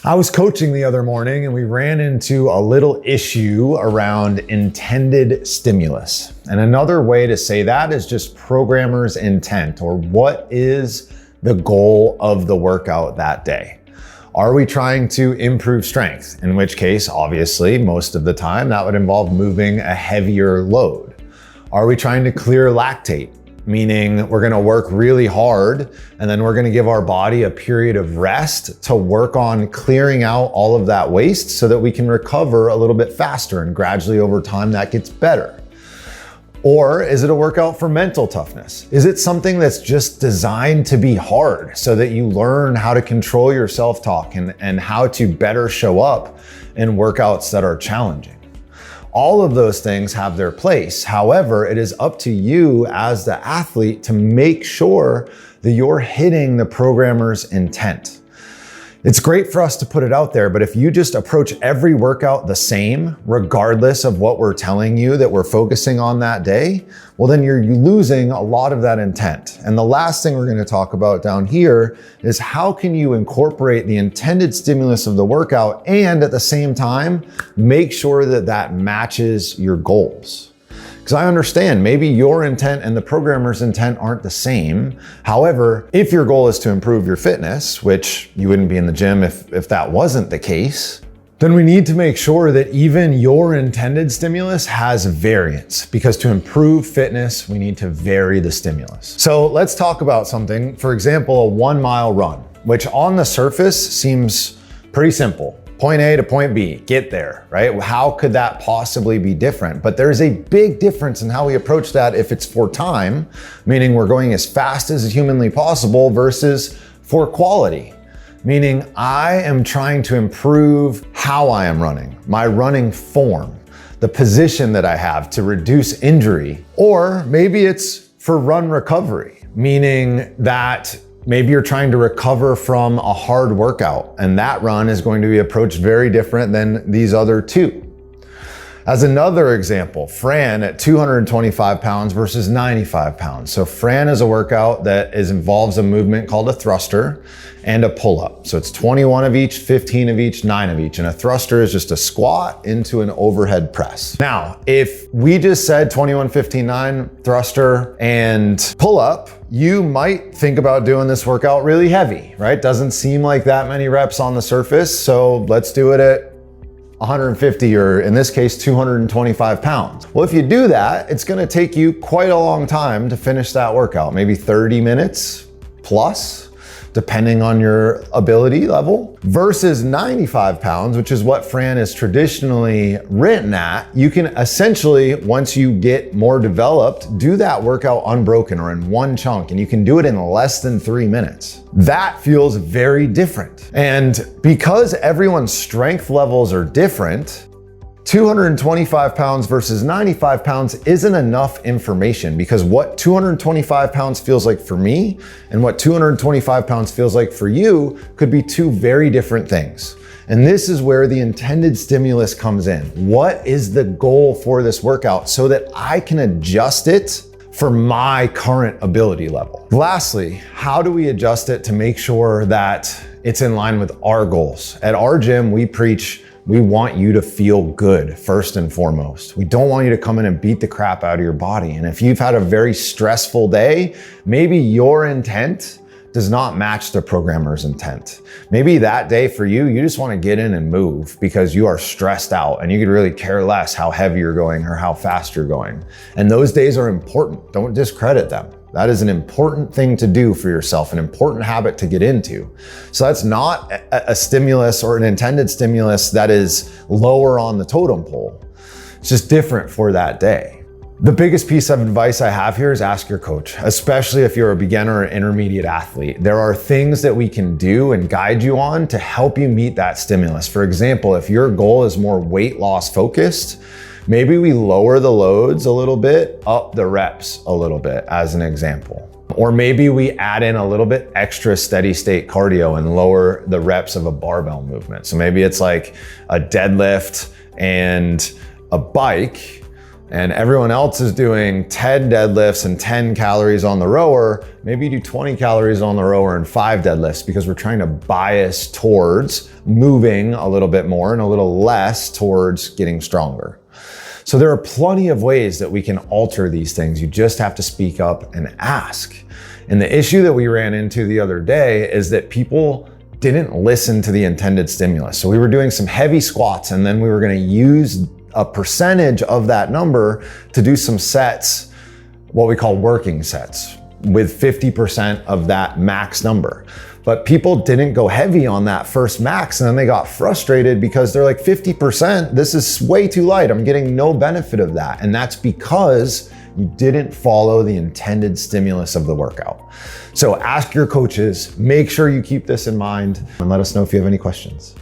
I was coaching the other morning and we ran into a little issue around intended stimulus. And another way to say that is just programmer's intent, or what is the goal of the workout that day? Are we trying to improve strength? In which case, obviously, most of the time that would involve moving a heavier load. Are we trying to clear lactate? Meaning we're gonna work really hard and then we're gonna give our body a period of rest to work on clearing out all of that waste so that we can recover a little bit faster, and gradually over time that gets better. Or is it a workout for mental toughness? Is it something that's just designed to be hard so that you learn how to control your self-talk and how to better show up in workouts that are challenging? All of those things have their place. However, it is up to you as the athlete to make sure that you're hitting the programmer's intent. It's great for us to put it out there, but if you just approach every workout the same, regardless of what we're telling you that we're focusing on that day, well, then you're losing a lot of that intent. And the last thing we're going to talk about down here is how can you incorporate the intended stimulus of the workout and at the same time, make sure that that matches your goals. Because I understand maybe your intent and the programmer's intent aren't the same. However, if your goal is to improve your fitness, which you wouldn't be in the gym if that wasn't the case, then we need to make sure that even your intended stimulus has variance, because to improve fitness, we need to vary the stimulus. So let's talk about something, for example, a 1 mile run, which on the surface seems pretty simple. Point A to point B, get there, right? How could that possibly be different? But there's a big difference in how we approach that if it's for time, meaning we're going as fast as humanly possible, versus for quality, meaning I am trying to improve how I am running, my running form, the position that I have to reduce injury. Or maybe it's for run recovery, meaning that maybe you're trying to recover from a hard workout, and that run is going to be approached very different than these other two. As another example, Fran at 225 pounds versus 95 pounds. So Fran is a workout that involves a movement called a thruster and a pull-up. So it's 21 of each, 15 of each, 9 of each. And a thruster is just a squat into an overhead press. Now, if we just said 21, 15, 9, thruster and pull-up, you might think about doing this workout really heavy, right? Doesn't seem like that many reps on the surface. So let's do it at 150, or in this case, 225 pounds. Well, if you do that, it's gonna take you quite a long time to finish that workout, maybe 30 minutes plus, depending on your ability level, versus 95 pounds, which is what Fran is traditionally written at. You can essentially, once you get more developed, do that workout unbroken or in one chunk, and you can do it in less than 3 minutes. That feels very different. And because everyone's strength levels are different, 225 pounds versus 95 pounds isn't enough information, because what 225 pounds feels like for me and what 225 pounds feels like for you could be two very different things. And this is where the intended stimulus comes in. What is the goal for this workout so that I can adjust it for my current ability level? Lastly, how do we adjust it to make sure that it's in line with our goals? At our gym, we preach we want you to feel good first and foremost. We don't want you to come in and beat the crap out of your body. And if you've had a very stressful day, maybe your intent does not match the programmer's intent. Maybe that day for you, you just want to get in and move because you are stressed out and you could really care less how heavy you're going or how fast you're going. And those days are important. Don't discredit them. That is an important thing to do for yourself, an important habit to get into. So that's not a stimulus or an intended stimulus that is lower on the totem pole. It's just different for that day. The biggest piece of advice I have here is ask your coach, especially if you're a beginner or intermediate athlete. There are things that we can do and guide you on to help you meet that stimulus. For example, if your goal is more weight loss focused, maybe we lower the loads a little bit, up the reps a little bit, as an example. Or maybe we add in a little bit extra steady state cardio and lower the reps of a barbell movement. So maybe it's like a deadlift and a bike, and everyone else is doing 10 deadlifts and 10 calories on the rower, maybe you do 20 calories on the rower and 5 deadlifts, because we're trying to bias towards moving a little bit more and a little less towards getting stronger. So there are plenty of ways that we can alter these things. You just have to speak up and ask. And the issue that we ran into the other day is that people didn't listen to the intended stimulus. So we were doing some heavy squats, and then we were going to use a percentage of that number to do some sets, what we call working sets, with 50% of that max number. But people didn't go heavy on that first max, and then they got frustrated because they're like, 50%, this is way too light. I'm getting no benefit of that. And that's because you didn't follow the intended stimulus of the workout. So ask your coaches, make sure you keep this in mind, and let us know if you have any questions.